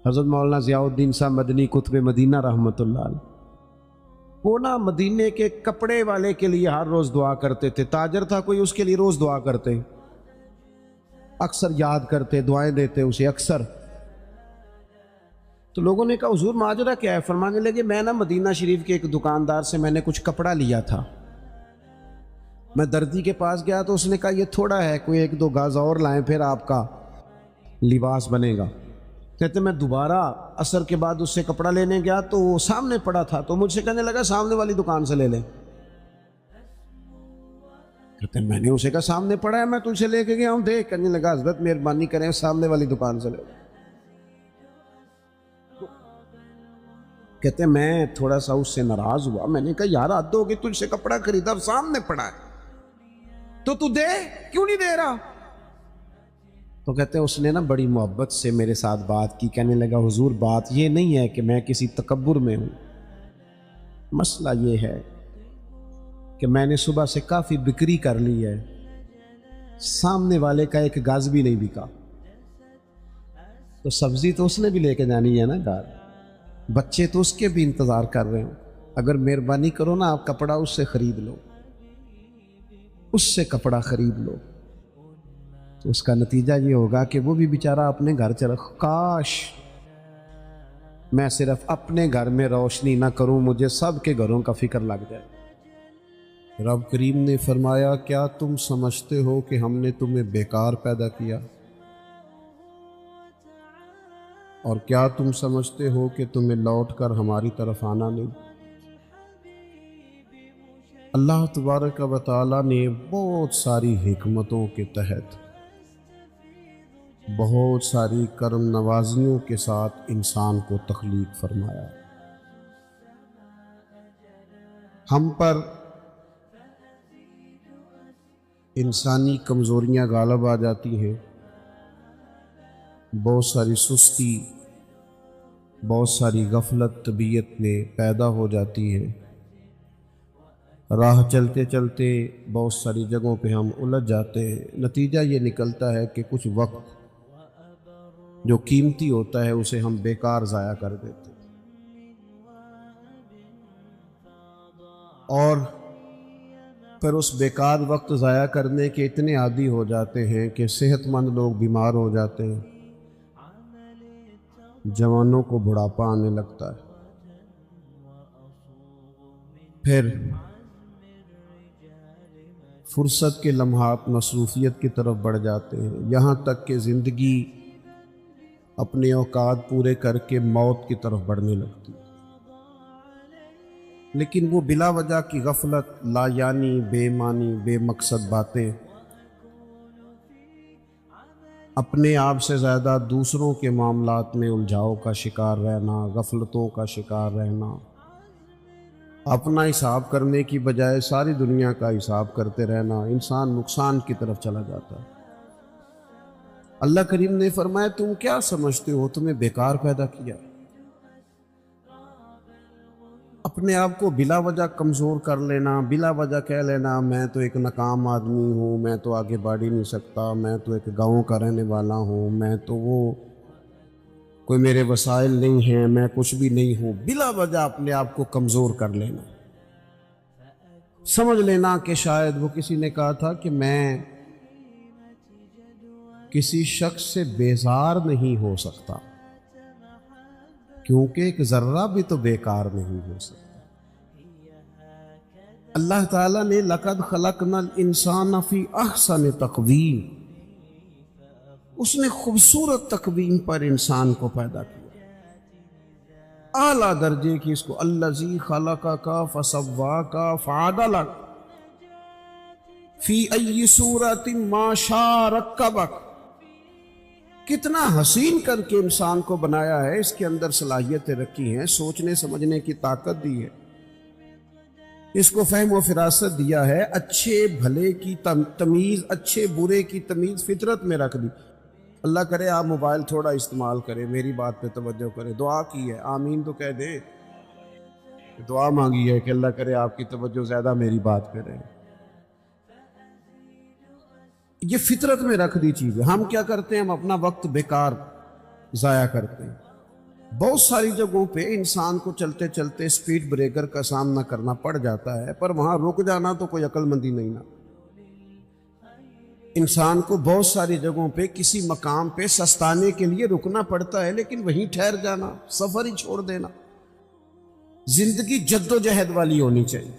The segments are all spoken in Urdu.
حضرت مولانا ضیاء الدین صاحب مدنی قطب مدینہ رحمۃ اللہ علیہ، وہ نا مدینے کے کپڑے والے کے لیے ہر روز دعا کرتے تھے. تاجر تھا کوئی، اس کے لیے روز دعا کرتے، اکثر یاد کرتے، دعائیں دیتے اسے اکثر. تو لوگوں نے کہا حضور ماجرا کیا ہے؟ فرمانے لگے میں نا مدینہ شریف کے ایک دکاندار سے میں نے کچھ کپڑا لیا تھا. میں دردی کے پاس گیا تو اس نے کہا یہ تھوڑا ہے، کوئی 1-2 گاز اور لائیں پھر آپ کا لباس بنے گا. کہتے میں دوبارہ عصر کے بعد اس سے کپڑا لینے گیا تو وہ سامنے پڑا تھا، تو مجھ سے کہنے لگا سامنے والی دکان سے لے لیں. کہتے میں نے اسے کہا سامنے پڑا ہے، میں تجھ سے لے کے گیا ہوں دیکھ. کہنے لگا حضرت مہربانی کریں سامنے والی دکان سے لے لیں. کہتے میں تھوڑا سا اس سے ناراض ہوا، میں نے کہا یار حد ہوگی، تجھ سے کپڑا خریدا سامنے پڑا ہے تو دے، کیوں نہیں دے رہا؟ تو کہتے ہیں اس نے نا بڑی محبت سے میرے ساتھ بات کی. کہنے لگا حضور بات یہ نہیں ہے کہ میں کسی تکبر میں ہوں، مسئلہ یہ ہے کہ میں نے صبح سے کافی بکری کر لی ہے، سامنے والے کا 1 گز بھی نہیں بکا، تو سبزی تو اس نے بھی لے کے جانی ہے نا گھر، بچے تو اس کے بھی انتظار کر رہے ہوں. اگر مہربانی کرو نا آپ کپڑا اس سے خرید لو، اس سے کپڑا خرید لو. تو اس کا نتیجہ یہ ہوگا کہ وہ بھی بیچارہ اپنے گھر چلا. کاش میں صرف اپنے گھر میں روشنی نہ کروں، مجھے سب کے گھروں کا فکر لگ جائے. رب کریم نے فرمایا کیا تم سمجھتے ہو کہ ہم نے تمہیں بیکار پیدا کیا؟ اور کیا تم سمجھتے ہو کہ تمہیں لوٹ کر ہماری طرف آنا نہیں؟ اللہ تبارک و تعالیٰ نے بہت ساری حکمتوں کے تحت، بہت ساری کرم نوازیوں کے ساتھ انسان کو تخلیق فرمایا. ہم پر انسانی کمزوریاں غالب آ جاتی ہیں، بہت ساری سستی، بہت ساری غفلت طبیعت میں پیدا ہو جاتی ہے. راہ چلتے چلتے بہت ساری جگہوں پہ ہم الجھ جاتے ہیں. نتیجہ یہ نکلتا ہے کہ کچھ وقت جو قیمتی ہوتا ہے اسے ہم بیکار ضائع کر دیتے ہیں، اور پھر اس بیکار وقت ضائع کرنے کے اتنے عادی ہو جاتے ہیں کہ صحت مند لوگ بیمار ہو جاتے ہیں، جوانوں کو بڑھاپا آنے لگتا ہے، پھر فرصت کے لمحات مصروفیت کی طرف بڑھ جاتے ہیں، یہاں تک کہ زندگی اپنے اوقات پورے کر کے موت کی طرف بڑھنے لگتی. لیکن وہ بلا وجہ کی غفلت، لا یعنی، بے معنی، بے مقصد باتیں، اپنے آپ سے زیادہ دوسروں کے معاملات میں الجھاؤ کا شکار رہنا، غفلتوں کا شکار رہنا، اپنا حساب کرنے کی بجائے ساری دنیا کا حساب کرتے رہنا، انسان نقصان کی طرف چلا جاتا ہے. اللہ کریم نے فرمایا تم کیا سمجھتے ہو تمہیں بیکار پیدا کیا؟ اپنے آپ کو بلا وجہ کمزور کر لینا، بلا وجہ کہہ لینا میں تو ایک ناکام آدمی ہوں، میں تو آگے بڑھ ہی نہیں سکتا، میں تو ایک گاؤں کا رہنے والا ہوں، میں تو وہ کوئی میرے وسائل نہیں ہیں، میں کچھ بھی نہیں ہوں، بلا وجہ اپنے آپ کو کمزور کر لینا. سمجھ لینا کہ شاید وہ کسی نے کہا تھا کہ میں کسی شخص سے بیزار نہیں ہو سکتا کیونکہ ایک ذرہ بھی تو بیکار نہیں ہو سکتا. اللہ تعالیٰ نے لَقَدْ خَلَقْنَا الْإِنسَانَ فِي أَحْسَنِ تَقْوِيمٍ، اس نے خوبصورت تقویم پر انسان کو پیدا کیا، اعلیٰ درجے کی. اس کو الَّذِي خَلَقَكَ فَسَوَّاكَ فَعَدَلَكَ فِي أَيِّ صُورَةٍ مَا شَاءَ رَكَّبَكَ. کتنا حسین کر کے انسان کو بنایا ہے، اس کے اندر صلاحیتیں رکھی ہیں، سوچنے سمجھنے کی طاقت دی ہے، اس کو فہم و فراست دیا ہے، اچھے بھلے کی تمیز، اچھے برے کی تمیز فطرت میں رکھ دی. اللہ کرے آپ موبائل تھوڑا استعمال کریں، میری بات پہ توجہ کریں، دعا کی ہے، آمین تو کہہ دیں، دعا مانگی ہے کہ اللہ کرے آپ کی توجہ زیادہ میری بات پہ رہے. یہ فطرت میں رکھ دی چیز ہے. ہم کیا کرتے ہیں؟ ہم اپنا وقت بیکار ضائع کرتے ہیں. بہت ساری جگہوں پہ انسان کو چلتے چلتے سپیڈ بریکر کا سامنا کرنا پڑ جاتا ہے، پر وہاں رک جانا تو کوئی عقل مندی نہیں نا۔ انسان کو بہت ساری جگہوں پہ کسی مقام پہ سستانے کے لیے رکنا پڑتا ہے، لیکن وہیں ٹھہر جانا، سفر ہی چھوڑ دینا۔ زندگی جد و جہد والی ہونی چاہیے،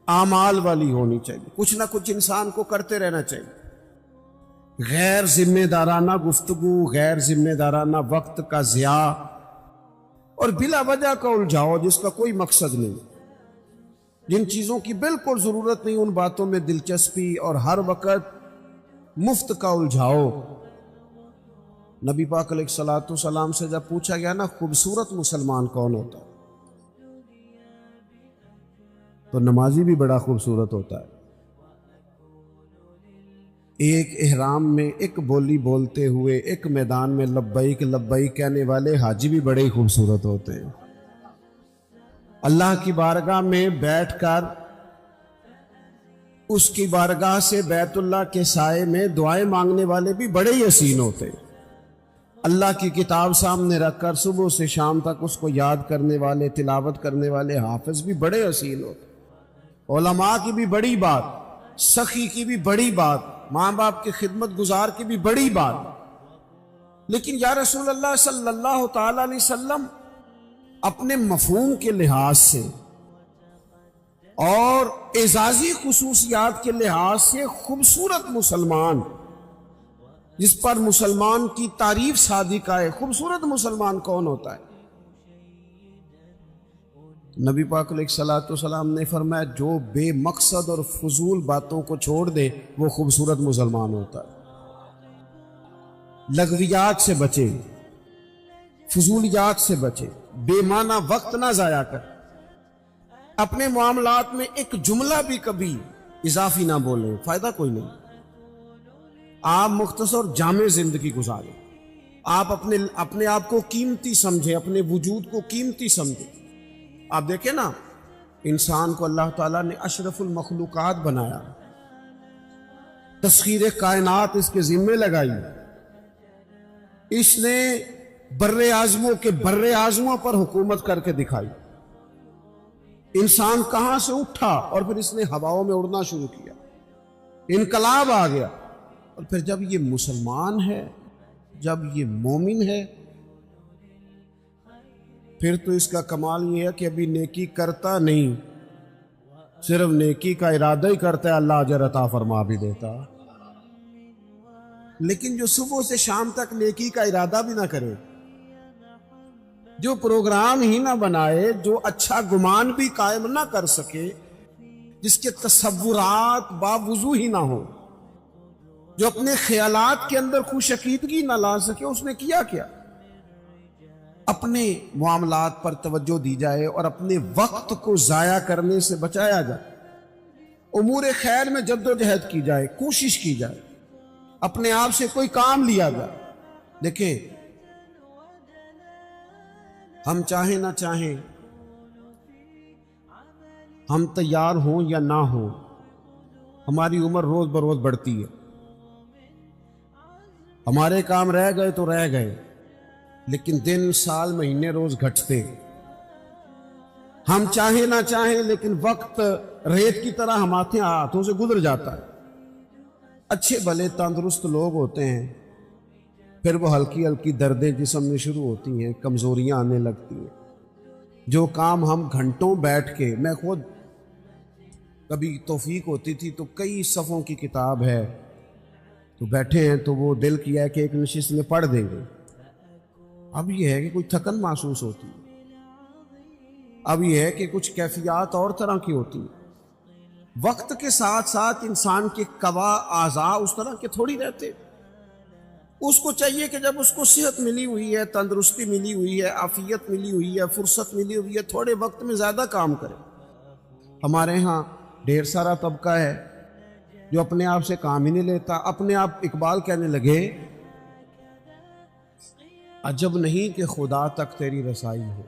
اعمال والی ہونی چاہیے، کچھ نہ کچھ انسان کو کرتے رہنا چاہیے۔ غیر ذمہ دارانہ گفتگو، غیر ذمہ دارانہ وقت کا ضیاع اور بلا وجہ کا الجھاؤ جس کا کوئی مقصد نہیں، جن چیزوں کی بالکل ضرورت نہیں ان باتوں میں دلچسپی اور ہر وقت مفت کا الجھاؤ۔ نبی پاک علیہ الصلوۃ والسلام سے جب پوچھا گیا نا خوبصورت مسلمان کون ہوتا ہے، تو نمازی بھی بڑا خوبصورت ہوتا ہے۔ ایک احرام میں ایک بولی بولتے ہوئے ایک میدان میں لبیک لبیک کہنے والے حاجی بھی بڑے ہی خوبصورت ہوتے ہیں۔ اللہ کی بارگاہ میں بیٹھ کر اس کی بارگاہ سے بیت اللہ کے سائے میں دعائیں مانگنے والے بھی بڑے ہی حسین ہوتے ہیں۔ اللہ کی کتاب سامنے رکھ کر صبح سے شام تک اس کو یاد کرنے والے، تلاوت کرنے والے حافظ بھی بڑے حسین ہوتے ہیں۔ علماء کی بھی بڑی بات، سخی کی بھی بڑی بات، ماں باپ کی خدمت گزار کی بھی بڑی بات۔ لیکن یا رسول اللہ صلی اللہ تعالی علیہ وسلم اپنے مفہوم کے لحاظ سے اور اعزازی خصوصیات کے لحاظ سے خوبصورت مسلمان، جس پر مسلمان کی تعریف صادقہ ہے، خوبصورت مسلمان کون ہوتا ہے؟ نبی پاک علیہ الصلوۃ والسلام نے فرمایا جو بے مقصد اور فضول باتوں کو چھوڑ دے وہ خوبصورت مسلمان ہوتا ہے۔ لغویات سے بچے، فضولیات سے بچے، بے معنی وقت نہ ضائع کر، اپنے معاملات میں ایک جملہ بھی کبھی اضافی نہ بولیں، فائدہ کوئی نہیں۔ آپ مختصر جامع زندگی گزاریں، آپ اپنے آپ کو قیمتی سمجھیں، اپنے وجود کو قیمتی سمجھیں۔ آپ دیکھیں نا، انسان کو اللہ تعالیٰ نے اشرف المخلوقات بنایا، تسخیر کائنات اس کے ذمے لگائی، اس نے بر اعظموں کے بر اعظموں پر حکومت کر کے دکھائی۔ انسان کہاں سے اٹھا اور پھر اس نے ہواؤں میں اڑنا شروع کیا، انقلاب آ گیا۔ اور پھر جب یہ مسلمان ہے، جب یہ مومن ہے، پھر تو اس کا کمال یہ ہے کہ ابھی نیکی کرتا نہیں، صرف نیکی کا ارادہ ہی کرتا ہے، اللہ اجر عطا فرما بھی دیتا۔ لیکن جو صبح سے شام تک نیکی کا ارادہ بھی نہ کرے، جو پروگرام ہی نہ بنائے، جو اچھا گمان بھی قائم نہ کر سکے، جس کے تصورات باوضو ہی نہ ہو، جو اپنے خیالات کے اندر خوش عقیدگی نہ لا سکے، اس نے کیا کیا؟ اپنے معاملات پر توجہ دی جائے اور اپنے وقت کو ضائع کرنے سے بچایا جائے، امور خیر میں جد و جہد کی جائے، کوشش کی جائے، اپنے آپ سے کوئی کام لیا جائے۔ دیکھیں، ہم چاہیں نہ چاہیں، ہم تیار ہوں یا نہ ہوں، ہماری عمر روز بروز بڑھتی ہے، ہمارے کام رہ گئے تو رہ گئے، لیکن دن، سال، مہینے روز گھٹتے۔ ہم چاہیں نہ چاہیں لیکن وقت ریت کی طرح ہمارے ہاتھوں سے گزر جاتا ہے۔ اچھے بھلے تندرست لوگ ہوتے ہیں، پھر وہ ہلکی ہلکی دردیں جسم میں شروع ہوتی ہیں، کمزوریاں آنے لگتی ہیں۔ جو کام ہم گھنٹوں بیٹھ کے، میں خود کبھی توفیق ہوتی تھی تو کئی صفوں کی کتاب ہے تو بیٹھے ہیں تو وہ دل کیا ہے کہ ایک نشست میں پڑھ دیں گے۔ اب یہ ہے کہ کوئی تھکن محسوس ہوتی ہے، اب یہ ہے کہ کچھ کیفیات اور طرح کی ہوتی ہیں۔ وقت کے ساتھ ساتھ انسان کے قوا اعضاء اس طرح کے تھوڑی رہتے۔ اس کو چاہیے کہ جب اس کو صحت ملی ہوئی ہے، تندرستی ملی ہوئی ہے، عافیت ملی ہوئی ہے، فرصت ملی ہوئی ہے، تھوڑے وقت میں زیادہ کام کرے۔ ہمارے ہاں ڈھیر سارا طبقہ ہے جو اپنے آپ سے کام ہی نہیں لیتا۔ اپنے آپ اقبال کہنے لگے، عجب نہیں کہ خدا تک تیری رسائی ہو۔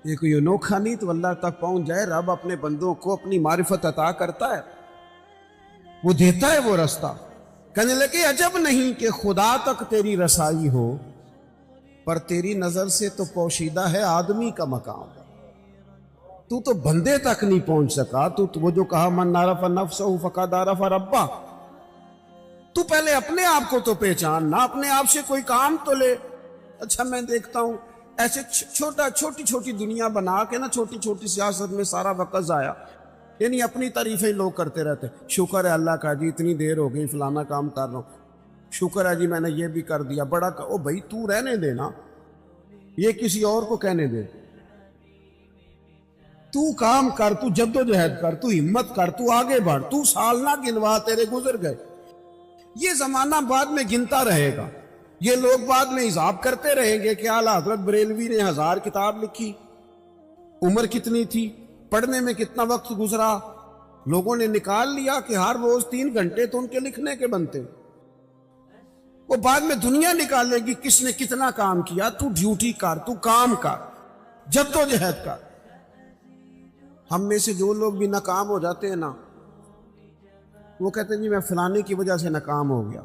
یہ کوئی انوکھا نہیں تو اللہ تک پہنچ جائے۔ رب اپنے بندوں کو اپنی معرفت عطا کرتا ہے، وہ دیتا ہے وہ رستہ۔ کہنے لگے عجب نہیں کہ خدا تک تیری رسائی ہو، پر تیری نظر سے تو پوشیدہ ہے آدمی کا مقام. تو بندے تک نہیں پہنچ سکا. تو وہ جو کہا من عرف نفسہ فقد عرف ربہ. تو پہلے اپنے آپ کو تو پہچان نہ, اپنے آپ سے کوئی کام تو لے. اچھا میں دیکھتا ہوں ایسے چھوٹی چھوٹی دنیا بنا کے نا, چھوٹی چھوٹی سیاست میں سارا وقت ضائع. یعنی اپنی تعریفیں لوگ کرتے رہتے. شکر ہے اللہ کا جی اتنی دیر ہو گئی فلانا کام کر رہا ہوں, شکر ہے جی میں نے یہ بھی کر دیا, بڑا او بھائی تو رہنے دے نا, یہ کسی اور کو کہنے دے. تو کام کر, تو جدوجہد کر, تو ہمت کر, تو آگے بڑھ. تو سال نہ گنوا, تیرے گزر گئے. یہ زمانہ بعد میں گنتا رہے گا. یہ لوگ بعد میں حساب کرتے رہیں گے کہ اعلیٰ حضرت بریلوی نے 1000 کتاب لکھی, عمر کتنی تھی, پڑھنے میں کتنا وقت گزرا. لوگوں نے نکال لیا کہ ہر روز 3 گھنٹے تو ان کے لکھنے کے بنتے. وہ بعد میں دنیا نکالے گی کس نے کتنا کام کیا. تو ڈیوٹی کر, تو کام کر, جدوجہد کر. ہم میں سے جو لوگ بھی ناکام ہو جاتے ہیں نا, وہ کہتے ہیں جی میں فلانے کی وجہ سے ناکام ہو گیا.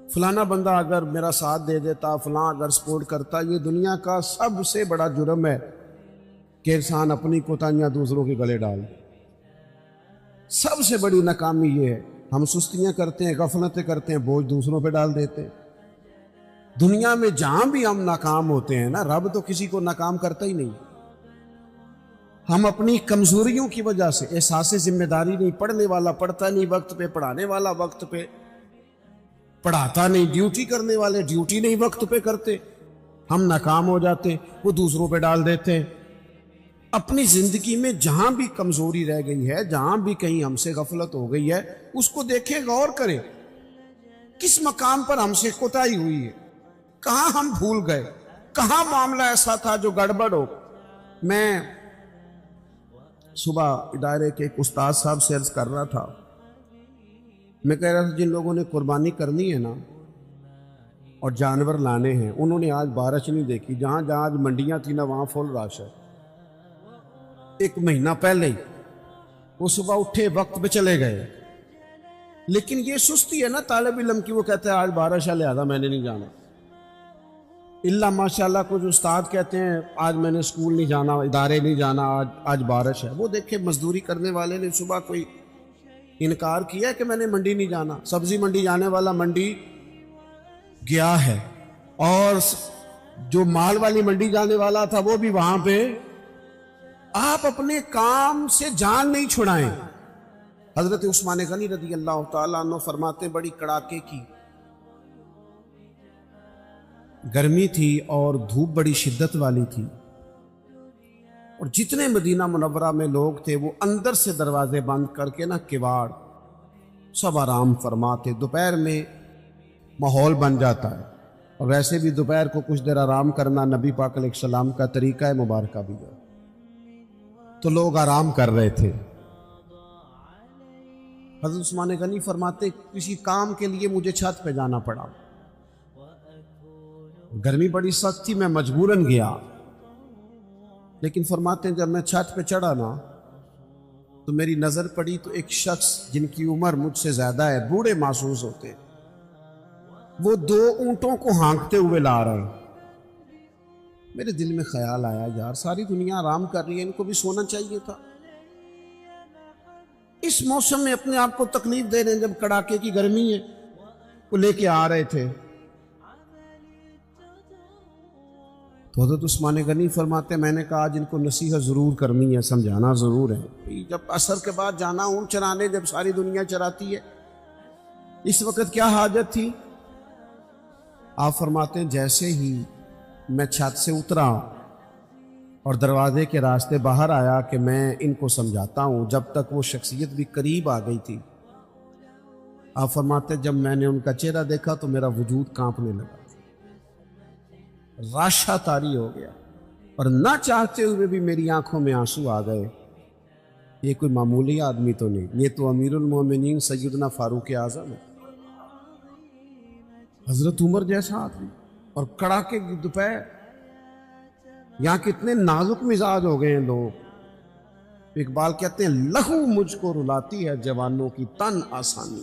فلانا بندہ اگر میرا ساتھ دے دیتا, فلاں اگر سپورٹ کرتا. یہ دنیا کا سب سے بڑا جرم ہے کہ انسان اپنی کوتاہیاں دوسروں کے گلے ڈال. سب سے بڑی ناکامی یہ ہے. ہم سستیاں کرتے ہیں, غفلتیں کرتے ہیں, بوجھ دوسروں پہ ڈال دیتے ہیں. دنیا میں جہاں بھی ہم ناکام ہوتے ہیں نا, رب تو کسی کو ناکام کرتا ہی نہیں. ہم اپنی کمزوریوں کی وجہ سے, احساس ذمہ داری نہیں, پڑھنے والا پڑھتا نہیں وقت پہ, پڑھانے والا وقت پہ پڑھاتا نہیں, ڈیوٹی کرنے والے ڈیوٹی نہیں وقت پہ کرتے, ہم ناکام ہو جاتے, وہ دوسروں پہ ڈال دیتے ہیں. اپنی زندگی میں جہاں بھی کمزوری رہ گئی ہے, جہاں بھی کہیں ہم سے غفلت ہو گئی ہے, اس کو دیکھیں, غور کریں کس مقام پر ہم سے کوتاہی ہوئی ہے, کہاں ہم بھول گئے, کہاں معاملہ ایسا تھا جو گڑبڑ ہو. میں صبح ادارے کے ایک استاد صاحب سے عرض کر رہا تھا, میں کہہ رہا تھا جن لوگوں نے قربانی کرنی ہے نا اور جانور لانے ہیں, انہوں نے آج بارش نہیں دیکھی. جہاں جہاں آج منڈیاں تھیں نا وہاں فل رش ہے. 1 مہینہ پہلے ہی وہ صبح اٹھے, وقت پہ چلے گئے. لیکن یہ سستی ہے نا طالب علم کی, وہ کہتے ہیں آج بارش ہے لہذا میں نے نہیں جانا. اللہ ماشاءاللہ کچھ استاد کہتے ہیں آج میں نے اسکول نہیں جانا, ادارے نہیں جانا, آج بارش ہے. وہ دیکھے مزدوری کرنے والے نے صبح کوئی انکار کیا کہ میں نے منڈی نہیں جانا. سبزی منڈی جانے والا منڈی گیا ہے, اور جو مال والی منڈی جانے والا تھا وہ بھی وہاں پہ. آپ اپنے کام سے جان نہیں چھڑائیں. حضرت عثمان غنی رضی اللہ تعالیٰ عنہ فرماتے بڑی کڑاکے کی گرمی تھی اور دھوپ بڑی شدت والی تھی, اور جتنے مدینہ منورہ میں لوگ تھے وہ اندر سے دروازے بند کر کے نا کواڑ سب آرام فرماتے. دوپہر میں ماحول بن جاتا ہے, اور ویسے بھی دوپہر کو کچھ دیر آرام کرنا نبی پاک علیہ السلام کا طریقہ مبارکہ بھی ہے. تو لوگ آرام کر رہے تھے. حضرت عثمان غنی فرماتے کسی کام کے لیے مجھے چھت پہ جانا پڑا, گرمی بڑی سخت تھی, میں مجبوراً گیا. لیکن فرماتے ہیں جب میں چھت پہ چڑھا نا تو میری نظر پڑی تو ایک شخص جن کی عمر مجھ سے زیادہ ہے, بوڑھے محسوس ہوتے, وہ 2 اونٹوں کو ہانکتے ہوئے لا رہے ہیں. میرے دل میں خیال آیا یار ساری دنیا آرام کر رہی ہے, ان کو بھی سونا چاہیے تھا. اس موسم میں اپنے آپ کو تکلیف دے رہے ہیں, جب کڑاکے کی گرمی ہے. وہ لے کے آ رہے تھے. تو حضرت عثمان غنی فرماتے میں نے کہا جن کو نصیحت ضرور کرنی ہے, سمجھانا ضرور ہے. جب عصر کے بعد جانا اونٹ چرانے, جب ساری دنیا چراتی ہے, اس وقت کیا حاجت تھی. آپ فرماتے ہیں جیسے ہی میں چھت سے اترا اور دروازے کے راستے باہر آیا کہ میں ان کو سمجھاتا ہوں, جب تک وہ شخصیت بھی قریب آ گئی تھی. آپ فرماتے جب میں نے ان کا چہرہ دیکھا تو میرا وجود کانپنے لگا, راشا طاری ہو گیا, اور نہ چاہتے ہوئے بھی میری آنکھوں میں آنسو آ گئے. یہ کوئی معمولی آدمی تو نہیں, یہ تو امیر المومنین سیدنا فاروق اعظم ہے, حضرت عمر جیسا آدمی. اور کڑاکے کی دوپہر, یہاں کتنے نازک مزاج ہو گئے ہیں لوگ. اقبال کہتے ہیں لہو مجھ کو رلاتی ہے جوانوں کی تن آسانی.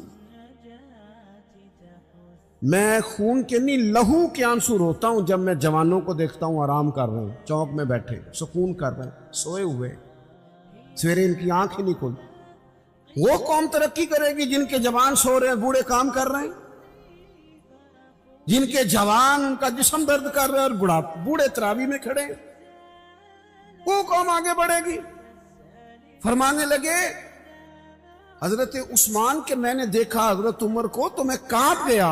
میں خون کے نہیں لہو کے آنسو روتا ہوں جب میں جوانوں کو دیکھتا ہوں آرام کر رہے ہیں، چوک میں بیٹھے سکون کر رہے ہیں، سوئے ہوئے، سویرے ان کی آنکھ ہی نہیں کھلی۔ وہ قوم ترقی کرے گی جن کے جوان سو رہے ہیں، بوڑھے کام کر رہے ہیں، جن کے جوان ان کا جسم درد کر رہے ہیں اور بوڑھے تراوی میں کھڑے ہیں، وہ قوم آگے بڑھے گی۔ فرمانے لگے حضرت عثمان کہ میں نے دیکھا حضرت عمر کو تو میں کانپ گیا،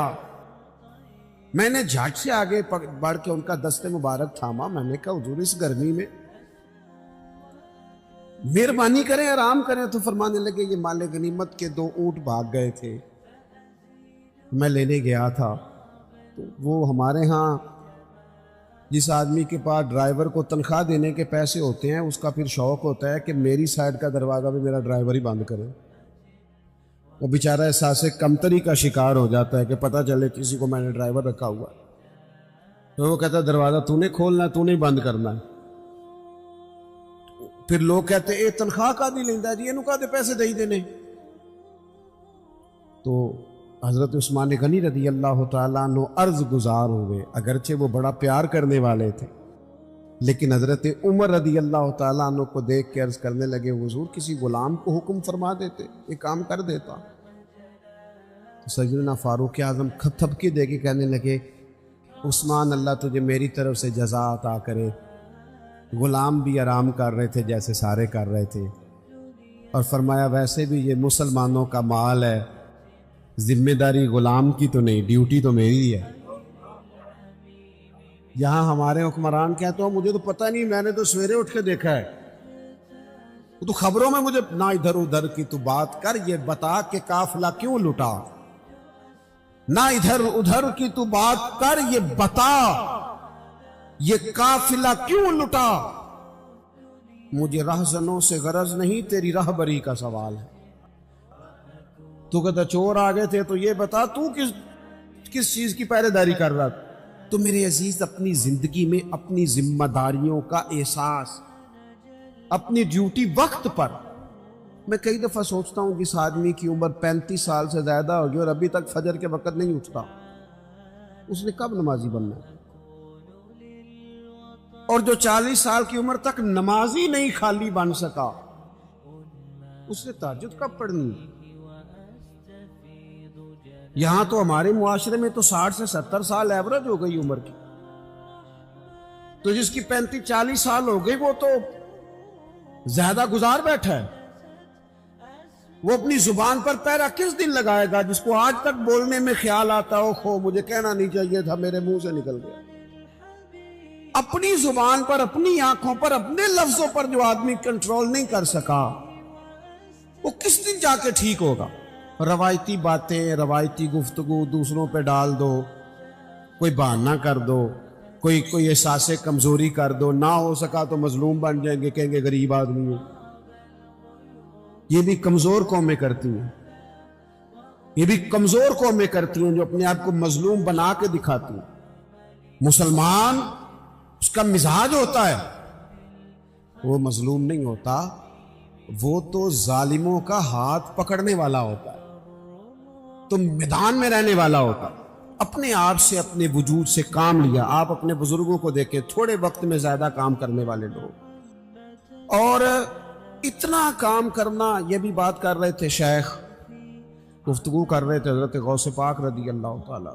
میں نے جھٹ سے آگے بڑھ کے ان کا دست مبارک تھاما، میں نے کہا حضور اس گرمی میں مہربانی کریں آرام کریں۔ تو فرمانے لگے یہ مال غنیمت کے 2 اونٹ بھاگ گئے تھے، میں لینے گیا تھا، تو وہ ہمارے ہاں جس آدمی کے پاس ڈرائیور کو تنخواہ دینے کے پیسے ہوتے ہیں اس کا پھر شوق ہوتا ہے کہ میری سائیڈ کا دروازہ بھی میرا ڈرائیور ہی بند کرے، وہ بیچارہ احساس کمتری کا شکار ہو جاتا ہے کہ پتہ چلے کسی کو میں نے ڈرائیور رکھا ہوا ہے، تو وہ کہتا ہے دروازہ تو نے کھولنا ہے، تو نہیں بند کرنا ہے۔ پھر لوگ کہتے ہیں اے تنخواہ کا دی لیندہ جی اینو کہتے پیسے دے ہی دینے۔ تو حضرت عثمان غنی رضی اللہ تعالیٰ عنہ عرض گزار ہوئے، اگرچہ وہ بڑا پیار کرنے والے تھے، لیکن حضرت عمر رضی اللہ تعالیٰ عنہ کو دیکھ کے عرض کرنے لگے حضور کسی غلام کو حکم فرما دیتے، یہ کام کر دیتا۔ تو سیدنا فاروق اعظم تھپکی دے کے کہنے لگے عثمان اللہ تجھے میری طرف سے جزا عطا کرے، غلام بھی آرام کر رہے تھے جیسے سارے کر رہے تھے، اور فرمایا ویسے بھی یہ مسلمانوں کا مال ہے، ذمہ داری غلام کی تو نہیں، ڈیوٹی تو میری ہے۔ یہاں ہمارے حکمران کہتے ہو مجھے تو پتہ نہیں، میں نے تو سویرے اٹھ کے دیکھا ہے، تو خبروں میں مجھے نہ ادھر ادھر کی تو بات کر، یہ بتا کہ قافلہ کیوں لٹا، نہ ادھر ادھر کی تو بات کر، یہ بتا یہ قافلہ کیوں لٹا، مجھے رہزنوں سے غرض نہیں تیری رہبری کا سوال ہے۔ تو کہتا چور آگے تھے تو یہ بتا تو کس چیز کی پہرے داری کر رہا تھا؟ تو میرے عزیز اپنی زندگی میں اپنی ذمہ داریوں کا احساس، اپنی ڈیوٹی وقت پر، میں کئی دفعہ سوچتا ہوں جس آدمی کی عمر 35 سال سے زیادہ ہوگی اور ابھی تک فجر کے وقت نہیں اٹھتا، اس نے کب نمازی بننا ہے؟ اور جو 40 سال کی عمر تک نمازی نہیں خالی بن سکا، اس نے تہجد کب پڑھنی؟ یہاں تو ہمارے معاشرے میں تو 60 سے 70 سال ایوریج ہو گئی عمر کی، تو جس کی 35-40 سال ہو گئی وہ تو زیادہ گزار بیٹھا ہے، وہ اپنی زبان پر پیرا کس دن لگائے گا جس کو آج تک بولنے میں خیال آتا ہو خو مجھے کہنا نہیں چاہیے تھا میرے منہ سے نکل گیا۔ اپنی زبان پر، اپنی آنکھوں پر، اپنے لفظوں پر جو آدمی کنٹرول نہیں کر سکا وہ کس دن جا کے ٹھیک ہوگا؟ روایتی باتیں، روایتی گفتگو دوسروں پہ ڈال دو، کوئی بہانہ کر دو، کوئی احساس کمزوری کر دو، نہ ہو سکا تو مظلوم بن جائیں گے، کہیں گے غریب آدمی ہے۔ یہ بھی کمزور قومیں کرتی ہیں، یہ بھی کمزور قومیں کرتی ہیں جو اپنے آپ کو مظلوم بنا کے دکھاتی ہیں۔ مسلمان اس کا مزاج ہوتا ہے، وہ مظلوم نہیں ہوتا، وہ تو ظالموں کا ہاتھ پکڑنے والا ہوتا ہے، تو میدان میں رہنے والا ہوتا، اپنے آپ سے اپنے وجود سے کام لیا۔ آپ اپنے بزرگوں کو دیکھیں، تھوڑے وقت میں زیادہ کام کرنے والے لوگ، اور اتنا کام کرنا، یہ بھی بات کر رہے تھے شیخ، گفتگو کر رہے تھے حضرت غوث پاک رضی اللہ تعالیٰ۔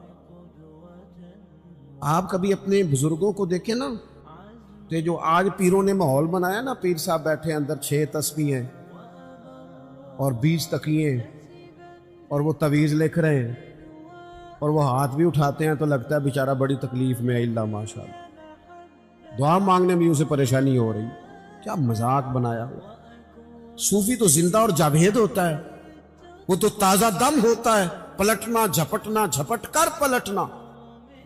آپ کبھی اپنے بزرگوں کو دیکھیں نا، تو جو آج پیروں نے ماحول بنایا نا، پیر صاحب بیٹھے اندر 6 تسبیح ہیں اور 20 تقیے اور وہ تعویذ لکھ رہے ہیں اور وہ ہاتھ بھی اٹھاتے ہیں تو لگتا ہے بیچارہ بڑی تکلیف میں ہے، اللہ ماشاء اللہ، دعا مانگنے میں اسے پریشانی ہو رہی، کیا مذاق بنایا ہوا۔ صوفی تو زندہ اور جاوید ہوتا ہے، وہ تو تازہ دم ہوتا ہے، پلٹنا جھپٹنا، جھپٹ کر پلٹنا،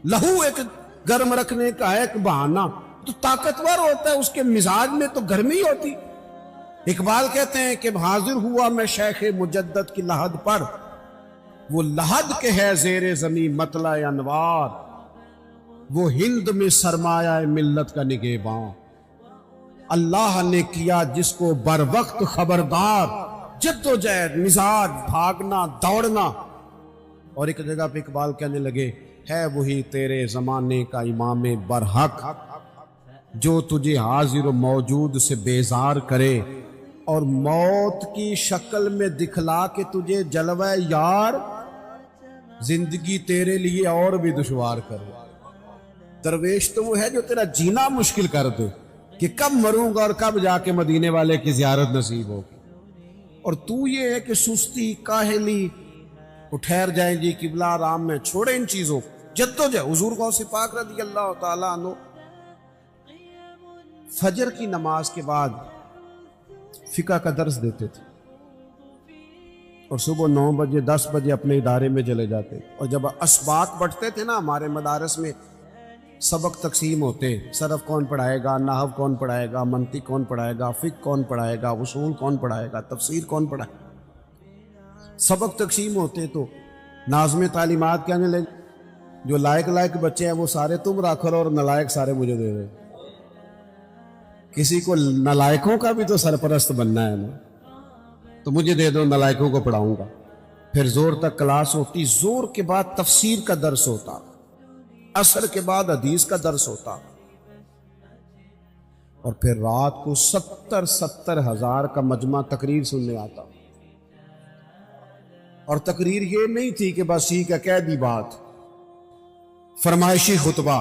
لہو ایک گرم رکھنے کا ایک بہانہ، تو طاقتور ہوتا ہے، اس کے مزاج میں تو گرمی ہوتی۔ اقبال کہتے ہیں کہ حاضر ہوا میں شیخ مجدد کی لحد پر، وہ لحد کے ہے زیر زمین مطلع انوار، وہ ہند میں سرمایہ ملت کا نگہباں، اللہ نے کیا جس کو بر وقت خبردار، جد و جہد، مزاج، بھاگنا دوڑنا، اور ایک جگہ پہ اقبال کہنے لگے ہے وہی تیرے زمانے کا امام برحق جو تجھے حاضر و موجود سے بیزار کرے اور موت کی شکل میں دکھلا کے تجھے جلوہ یار زندگی تیرے لیے اور بھی دشوار کرے۔ درویش تو وہ ہے جو تیرا جینا مشکل کر دے کہ کب مروں گا اور کب جا کے مدینے والے کی زیارت نصیب ہوگی، اور تو یہ ہے کہ سستی کاہلی وہ ٹھہر جائیں جی قبلہ آرام میں، چھوڑے ان چیزوں جدوجہد۔ حضور غوث پاک رضی اللہ تعالیٰ عنہ فجر کی نماز کے بعد فقہ کا درس دیتے تھے اور صبح 9 بجے 10 بجے اپنے ادارے میں چلے جاتے، اور جب اسباق بٹتے تھے نا ہمارے مدارس میں سبق تقسیم ہوتے، صرف کون پڑھائے گا، نحو کون پڑھائے گا، منطق کون پڑھائے گا، فقہ کون پڑھائے گا، اصول کون پڑھائے گا، تفسیر کون پڑھائے گا، سبق تقسیم ہوتے تو ناظم تعلیمات کہنے لگے جو لائق بچے ہیں وہ سارے تم رکھ لو اور نالائق سارے مجھے دے دو۔ کسی کو نالائقوں کا بھی تو سرپرست بننا ہے نا، تو مجھے دے دو، نالائقوں کو پڑھاؤں گا۔ پھر زور تک کلاس ہوتی، زور کے بعد تفسیر کا درس ہوتا، عصر کے بعد حدیث کا درس ہوتا، اور پھر رات کو 70 ہزار کا مجمع تقریر سننے آتا۔ اور تقریر یہ نہیں تھی کہ بس ہی کا کہہ دی بات، فرمائشی خطبہ،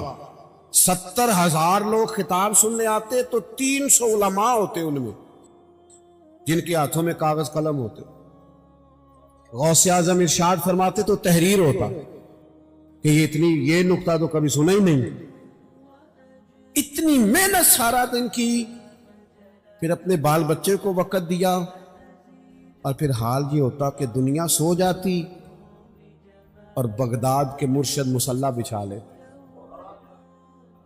70,000 لوگ خطاب سننے آتے تو 300 علماء ہوتے ان میں جن کے ہاتھوں میں کاغذ قلم ہوتے۔ غوث اعظم ارشاد فرماتے تو تحریر ہوتا کہ یہ نقطہ تو کبھی سنا ہی نہیں۔ اتنی محنت سارا دن کی، پھر اپنے بال بچے کو وقت دیا، اور پھر حال یہ ہوتا کہ دنیا سو جاتی اور بغداد کے مرشد مصلی بچھا لے،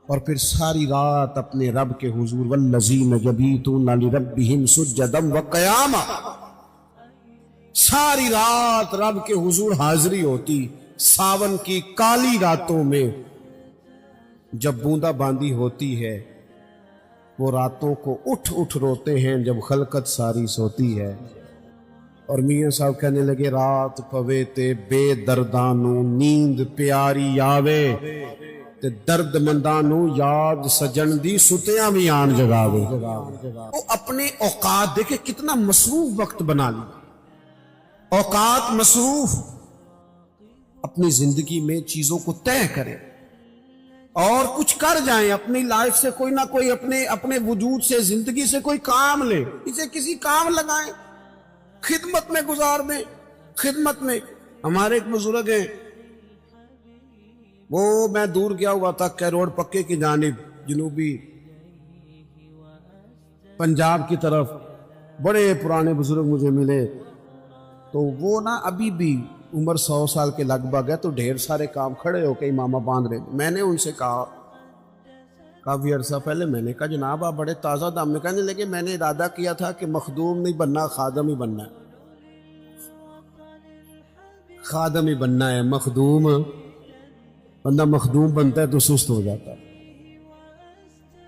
اور پھر ساری رات اپنے رب کے حضور والذین یبیتون لربہم سجدا وقیاما، ساری رات رب کے حضور حاضری ہوتی۔ ساون کی کالی راتوں میں جب بوندا باندی ہوتی ہے، وہ راتوں کو اٹھ روتے ہیں جب خلقت ساری سوتی ہے۔ اور میاں صاحب کہنے لگے رات پوے تے بے دردانو نیند پیاری آوے تے درد مندانو یاد سجن دی ستیاں بھی آن جگاوے۔ وہ اپنے اوقات دیکھے کتنا مصروف وقت بنا لی، اوقات مصروف، اپنی زندگی میں چیزوں کو طے کریں اور کچھ کر جائیں، اپنی لائف سے کوئی نہ کوئی، اپنے وجود سے، زندگی سے کوئی کام لیں، اسے کسی کام لگائیں، خدمت میں گزار دیں۔ خدمت میں ہمارے ایک بزرگ ہیں، وہ میں دور گیا ہوا تھا کیروڑ پکے کی جانب، جنوبی پنجاب کی طرف، بڑے پرانے بزرگ مجھے ملے، تو وہ نا ابھی بھی عمر 100 سال کے لگ بھگ ہے، تو ڈھیر سارے کام کھڑے ہو کے امامہ باندھ رہے۔ میں نے ان سے کہا کافی عرصہ پہلے، میں نے کہا جناب آپ بڑے تازہ دم میں، کہنے لگے میں نے ارادہ کیا تھا کہ مخدوم نہیں بننا، خادم ہی بننا ہے، خادم ہی بننا ہے۔ مخدوم، بندہ مخدوم بنتا ہے تو سست ہو جاتا ہے۔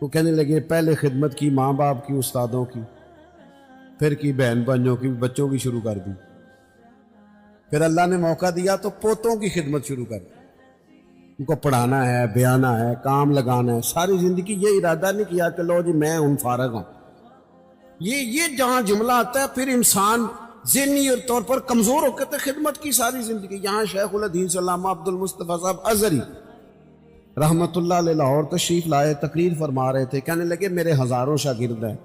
وہ کہنے لگے پہلے خدمت کی ماں باپ کی، استادوں کی، پھر کی بہن بھائیوں کی، بچوں کی شروع کر دی، پھر اللہ نے موقع دیا تو پوتوں کی خدمت شروع کر دی، ان کو پڑھانا ہے، بیانا ہے، کام لگانا ہے۔ ساری زندگی یہ ارادہ نہیں کیا کہ لو جی میں ان فارغ ہوں۔ یہ جہاں جملہ آتا ہے پھر انسان ذہنی طور پر کمزور ہو کے خدمت کی ساری زندگی۔ یہاں شیخ الحدیث علامہ عبد المصطفیٰ صاحب ازہری رحمت اللہ علیہ لاہور تشریف لائے، تقریر فرما رہے تھے، کہنے لگے میرے ہزاروں شاگرد ہیں،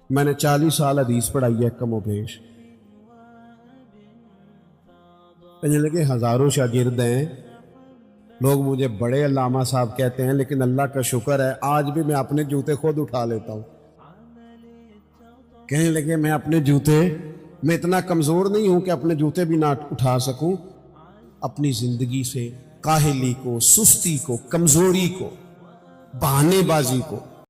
میں نے 40 سال حدیث پڑھائی ہے کم و بیش۔ کہنے لگے ہزاروں شاگرد ہیں، لوگ مجھے بڑے علامہ صاحب کہتے ہیں، لیکن اللہ کا شکر ہے آج بھی میں اپنے جوتے خود اٹھا لیتا ہوں۔ کہنے لگے میں اپنے جوتے، میں اتنا کمزور نہیں ہوں کہ اپنے جوتے بھی نہ اٹھا سکوں۔ اپنی زندگی سے کاہلی کو، سستی کو، کمزوری کو، بہانے بازی کو